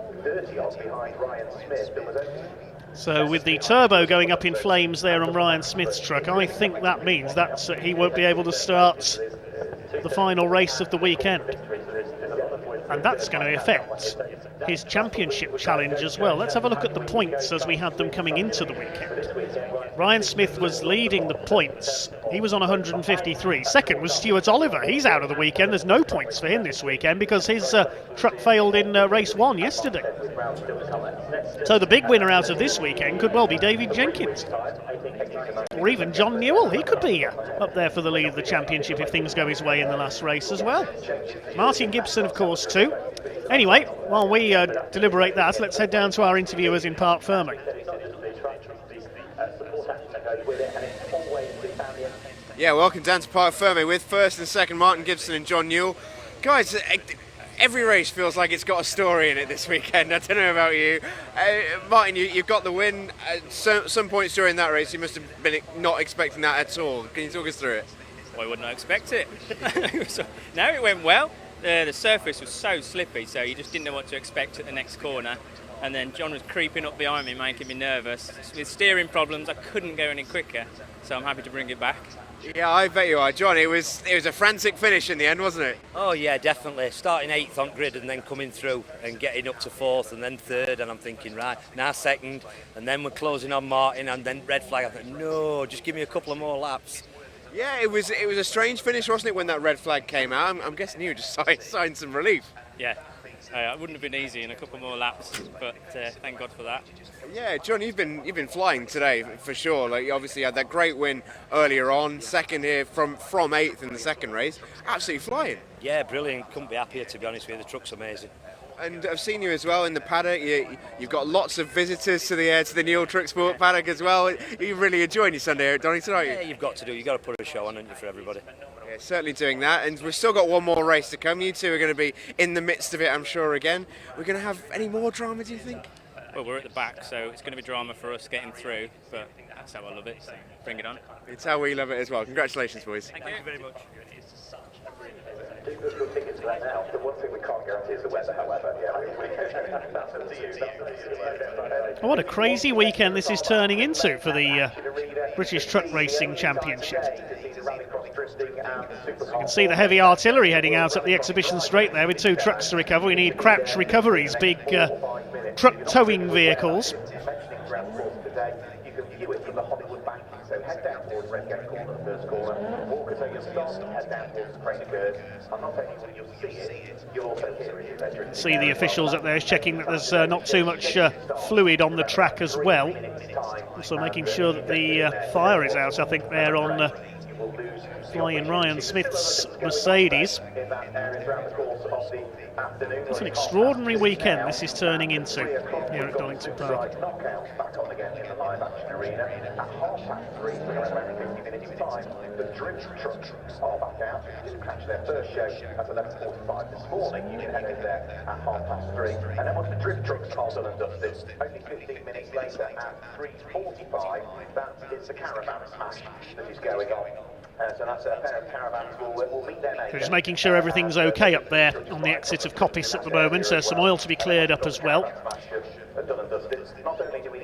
F: So with the turbo going up in flames there on Ryan Smith's truck, I think that means that he won't be able to start the final race of the weekend. And that's going to affect his championship challenge as well. Let's have a look at the points as we had them coming into the weekend. Ryan Smith was leading the points. He was on 153. 2nd was Stuart Oliver. He's out of the weekend. There's no points for him this weekend because his truck failed in race 1 yesterday. So the big winner out of this weekend could well be David Jenkins. Or even John Newell. He could be up there for the lead of the championship if things go his way in the last race as well. Martin Gibson, of course, too. Anyway, while we deliberate that, let's head down to our interviewers in Parc Ferme.
C: Yeah, welcome down to Parc Ferme with 1st and 2nd Martin Gibson and John Newell. Guys, every race feels like it's got a story in it this weekend. I don't know about you. Martin, you got the win. Some points during that race, you must have been not expecting that at all. Can you talk us through it?
H: Well, I wouldn't expect it. No, it went well. The surface was so slippy, so you just didn't know what to expect at the next corner. And then John was creeping up behind me, making me nervous. With steering problems, I couldn't go any quicker, so I'm happy to bring it back.
C: Yeah, I bet you are. John, it was a frantic finish in the end, wasn't it?
I: Oh yeah, definitely. Starting 8th on grid and then coming through and getting up to 4th and then 3rd, and I'm thinking, right, now 2nd, and then we're closing on Martin and then red flag. I thought, no, just give me a couple of more laps.
C: Yeah, it was a strange finish, wasn't it, when that red flag came out? I'm guessing you just signed some relief.
H: Yeah, it wouldn't have been easy in a couple more laps, but thank God for that.
C: Yeah, John, you've been flying today for sure. Like, you obviously had that great win earlier on, 2nd here from 8th in the 2nd race. Absolutely flying.
I: Yeah, brilliant. Couldn't be happier, to be honest with you. The truck's amazing.
C: And I've seen you as well in the paddock. You've got lots of visitors to the Newell Truck Sport paddock as well. You're really enjoying your Sunday here at Donington, aren't you?
I: Yeah, you've got to do. You've got to put a show on, haven't you, for everybody?
C: Yeah, certainly doing that. And we've still got one more race to come. You two are going to be in the midst of it, I'm sure, again. We're going to have any more drama, do you think?
H: Well, we're at the back, so it's going to be drama for us getting through, but that's how I love it, so bring it on.
C: It's how we love it as well. Congratulations, boys.
H: Thank you very much.
G: tickets right now. The one thing we can't guarantee is the weather, however. That's up to you.
F: Oh, what a crazy weekend this is turning into for the British Truck Racing Championship. You can see the heavy artillery heading out up the exhibition straight there with 2 trucks to recover. We need crouch recoveries, big truck towing vehicles.
G: So head down towards Redgate Corner, the first corner. Walk until you stop, head down towards the Crane Curve. And not only will you see it, you'll also hear it.
F: See the officials up there checking that there's not too much fluid on the track as well. Also making sure that the fire is out, I think, there on flying Ryan Smith's Mercedes. It's an extraordinary weekend this is turning into here at Donington Park.
G: The drift trucks are back out. Didn't catch their first show at 11:45 this morning. You can head over there at 3:30. And then once the drift trucks are done and dusted, only 15 minutes later at 3:45, that is the caravan smash that is going on. So that's a pair of caravans will meet their neighbour.
F: Just making sure everything's okay up there on the exit of Coppice at the moment. Some oil to be cleared up as well.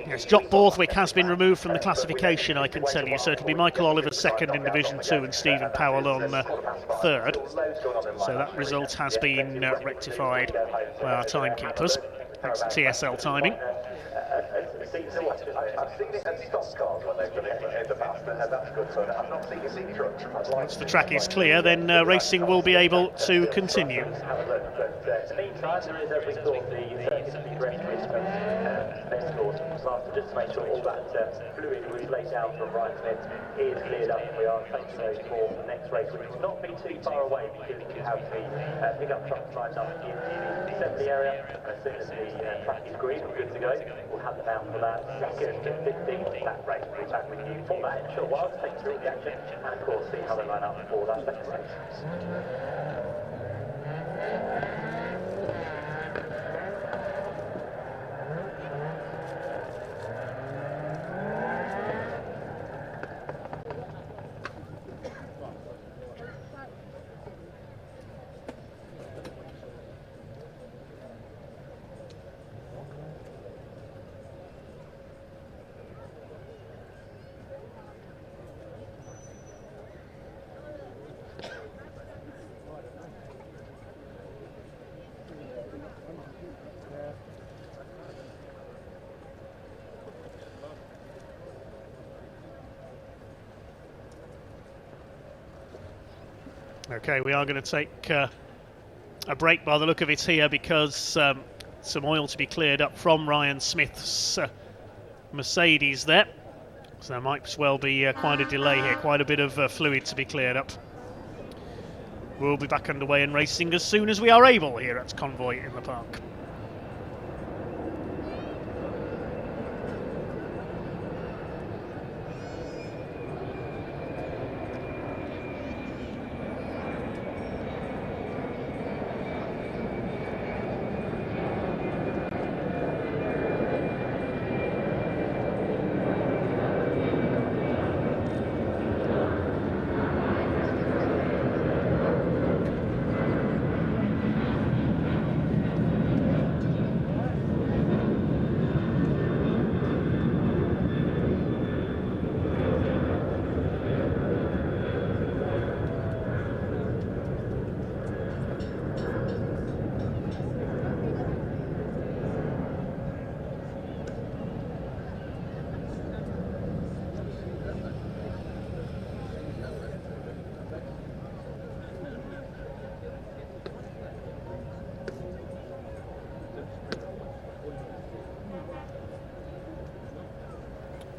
F: Yes, Jock Borthwick has been removed from the classification, I can tell you, so it'll be Michael Oliver second in Division 2 and Stephen Powell on third. So that result has been rectified by our timekeepers, thanks to TSL timing. Once the track is clear, then racing will be able to continue.
G: In the meantime, there is, as we thought, just to make sure all that fluid we've laid out from Ryan Smith is cleared up. We are taking those for the next race, which will not be too far away because you have the pickup trucks lined up in the assembly area. And as soon as the track is green and good to go, we'll have them out for that second 15th lap race. We'll be back with you for that in a short while to take you through the action and of course see how they line up for that second race.
F: Okay, we are going to take a break by the look of it here because some oil to be cleared up from Ryan Smith's Mercedes there. So there might as well be quite a delay here, quite a bit of fluid to be cleared up. We'll be back underway and racing as soon as we are able here at Convoy in the Park.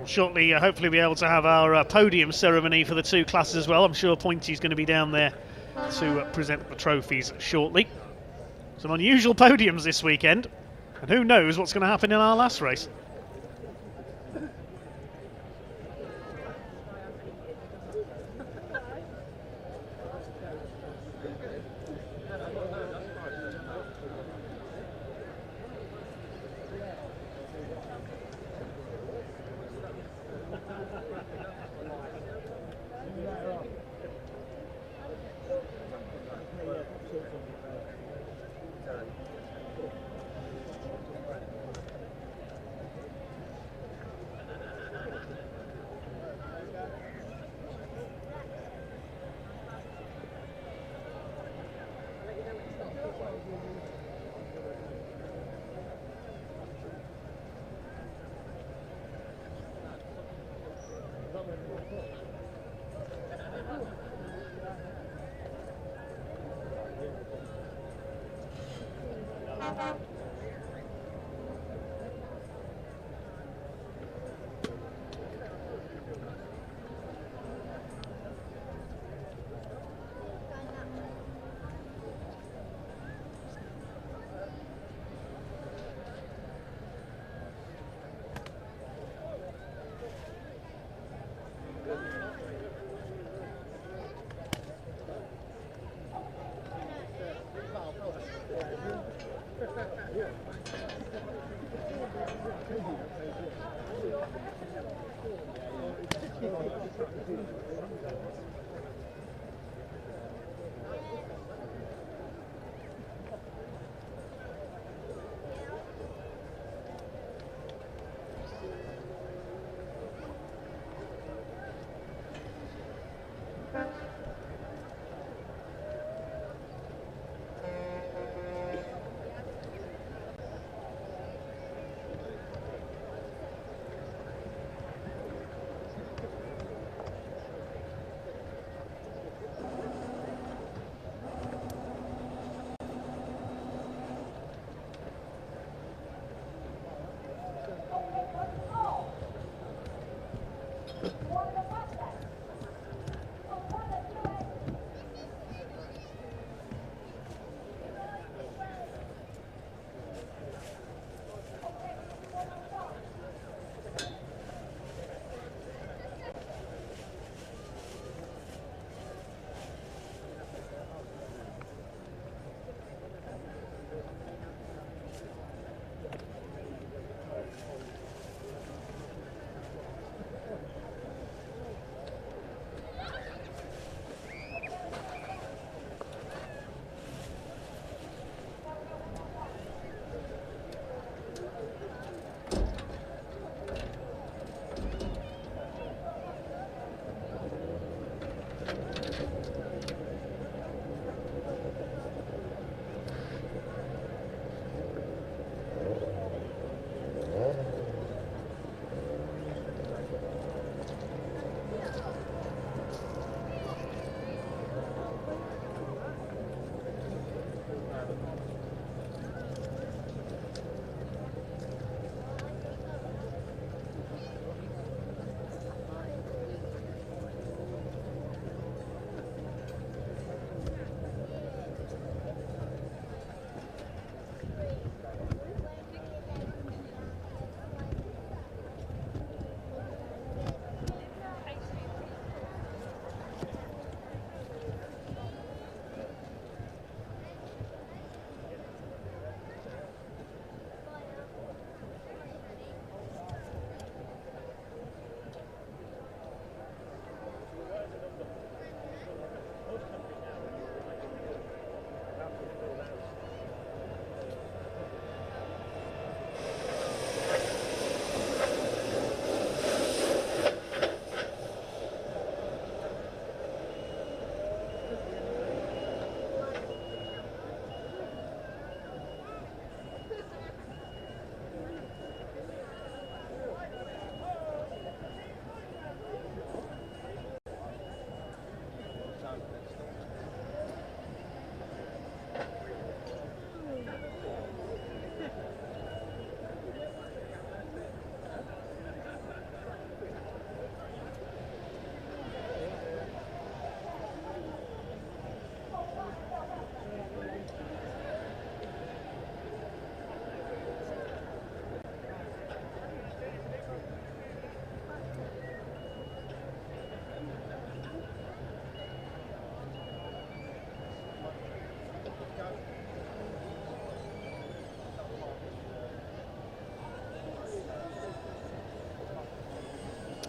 F: Shortly, hopefully be able to have our podium ceremony for the 2 classes as well. I'm sure Pointy's going to be down there to present the trophies shortly. Some unusual podiums this weekend, and who knows what's going to happen in our last race.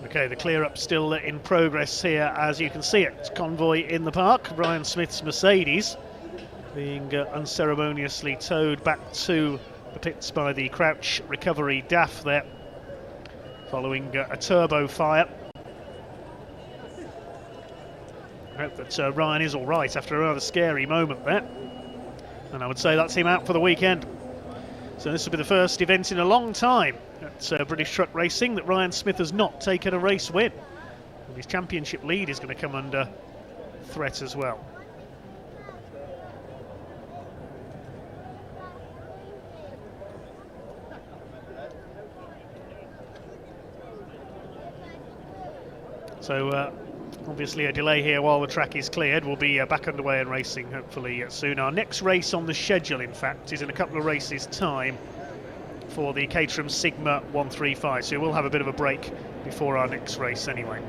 F: Okay, the clear-up still in progress here, as you can see it. It's convoy in the park. Ryan Smith's Mercedes being unceremoniously towed back to the pits by the Crouch Recovery DAF there, following a turbo fire. I hope that Ryan is all right after a rather scary moment there. And I would say that's him out for the weekend. So this will be the first event in a long time at British Truck Racing that Ryan Smith has not taken a race win. And his championship lead is going to come under threat as well. So obviously a delay here while the track is cleared. We'll be back underway and racing hopefully soon. Our next race on the schedule, in fact, is in a couple of races' time for the Caterham Sigma 135. So we'll have a bit of a break before our next race anyway.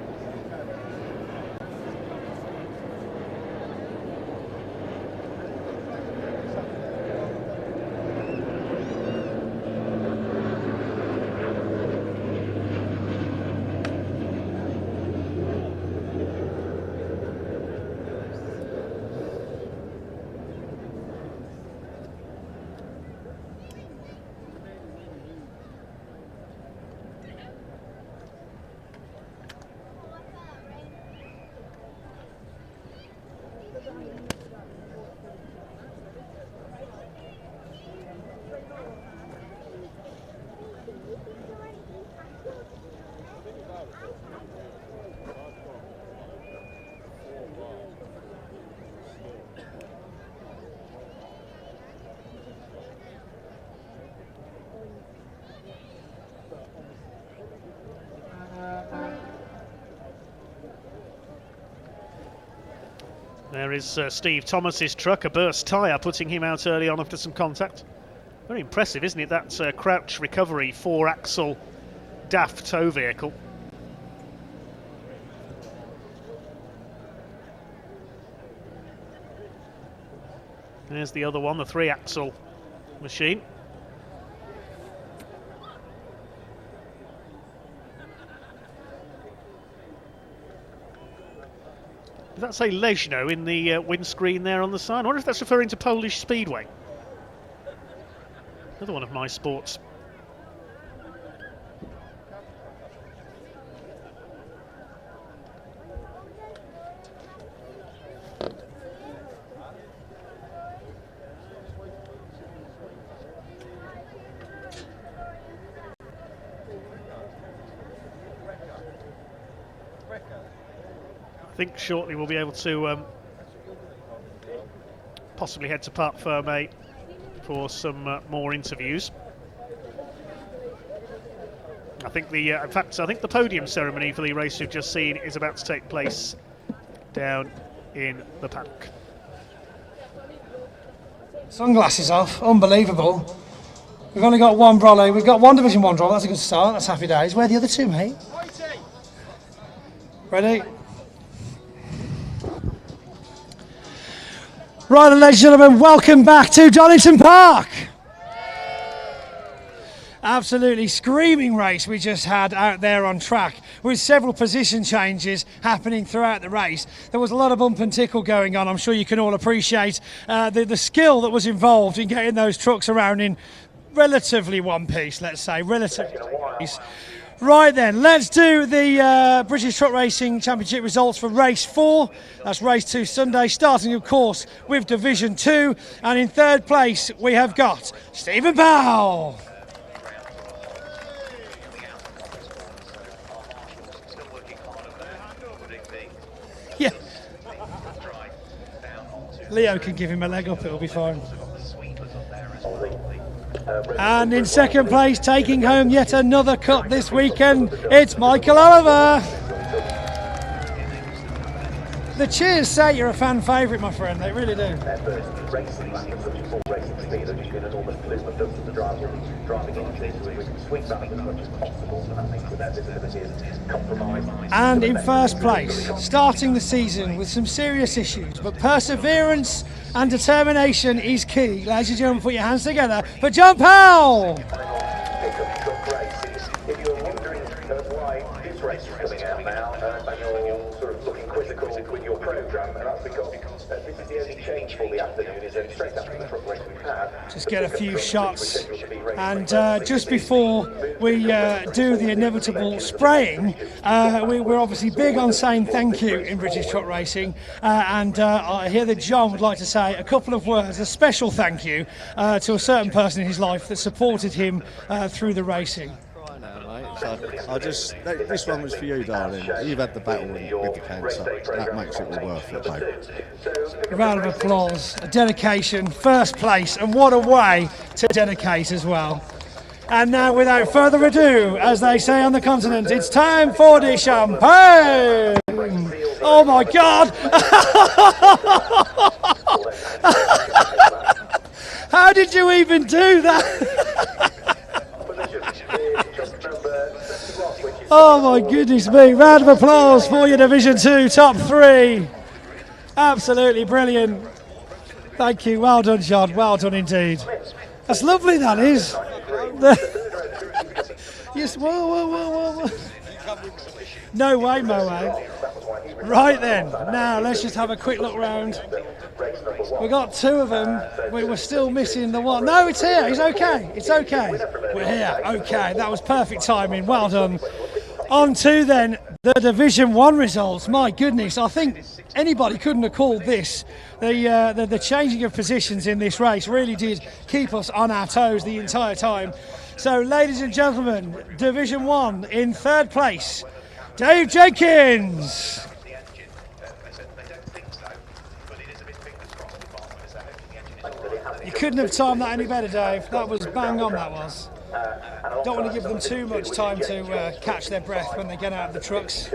F: There is Steve Thomas's truck, a burst tyre, putting him out early on after some contact. Very impressive, isn't it? That crouch recovery 4-axle DAF tow vehicle. There's the other one, the 3-axle machine. Does that say Leszno in the windscreen there on the side? I wonder if that's referring to Polish Speedway. Another one of my sports. I think shortly we'll be able to possibly head to Parc Fermé for some more interviews. I think in fact, I think the podium ceremony for the race we've just seen is about to take place down in the paddock.
A: Sunglasses off, unbelievable. We've only got one Brolly, we've got one Division 1 driver, that's a good start, that's happy days. Where are the other two, mate? Ready? Right, ladies and gentlemen, welcome back to Donington Park. Absolutely screaming race we just had out there on track, with several position changes happening throughout the race. There was a lot of bump and tickle going on. I'm sure you can all appreciate the skill that was involved in getting those trucks around in relatively one piece, let's say, relatively one piece. Right then, let's do the British Truck Racing Championship results for race 4. That's race 2 Sunday, starting of course with Division 2. And in third place we have got Stephen Powell. Yeah. Leo can give him a leg up, it'll be fine. And in second place, taking home yet another cup this weekend, it's Michael Oliver. The cheers say you're a fan favourite, my friend, they really do. And in first place, starting the season with some serious issues, but perseverance and determination is key. Ladies and gentlemen, put your hands together for John Powell.
J: If you're wondering why this race is coming out now, and you're sort of looking quizzical with your programme, and that's because this is the only change for the afternoon, is straight after the truck race we've had.
A: Just get a few shots, and just before we do the inevitable spraying, we're obviously big on saying thank you in British Truck Racing, and I hear that John would like to say a couple of words, a special thank you to a certain person in his life that supported him through the racing.
K: So this one was for you, darling. You've had the battle with the cancer. That makes it all worth it, mate.
A: A round of applause, a dedication, first place, and what a way to dedicate as well. And now, without further ado, as they say on the continent, it's time for the champagne! Oh my God! How did you even do that? Oh my goodness me, round of applause for your Division 2 top 3. Absolutely brilliant. Thank you, well done John, well done indeed. That's lovely, that is. Yes, whoa. No way, Moe. Right then, now let's just have a quick look round. We got 2 of them, we were still missing the one. No, it's here, it's okay, We're here, okay, that was perfect timing, well done. On to then the Division 1 results. My goodness, I think anybody couldn't have called this. The changing of positions in this race really did keep us on our toes the entire time. So, ladies and gentlemen, Division 1 in third place, Dave Jenkins. You couldn't have timed that any better, Dave. That was bang on, that was. Don't want to give them too much time to catch their breath when they get out of the trucks.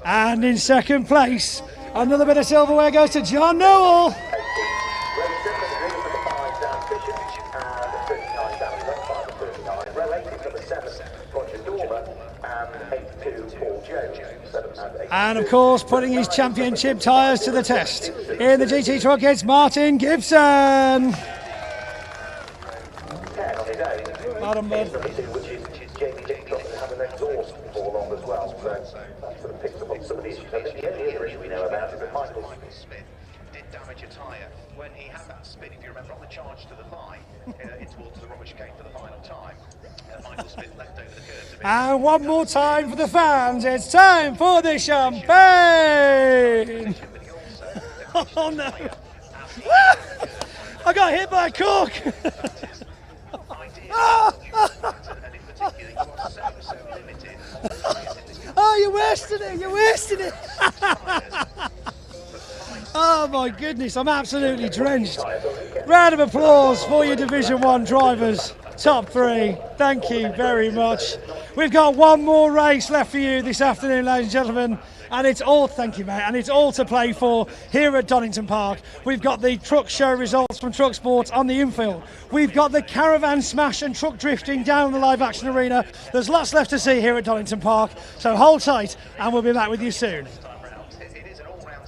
A: And in second place, another bit of silverware goes to John Newell. And of course, putting his championship tyres to the test in the GT truck, it's Martin Gibson. Bottom bud.
J: When he had that spin, if you remember, on the charge to the thigh, in towards the rubbish came for the final time. Michael Smith left over the curve.
A: And one more time for the fans, it's time for the champagne! Oh no! I got hit by a cork! Oh, you're wasting it, you're wasting it! Oh my goodness, I'm absolutely drenched. Round of applause for your Division 1 drivers. Top 3, thank you very much. We've got one more race left for you this afternoon, ladies and gentlemen. And it's all, thank you mate, and it's all to play for here at Donington Park. We've got the truck show results from Truck Sports on the infield. We've got the caravan smash and truck drifting down the live action arena. There's lots left to see here at Donington Park, so hold tight and we'll be back with you soon.
J: It is an all-round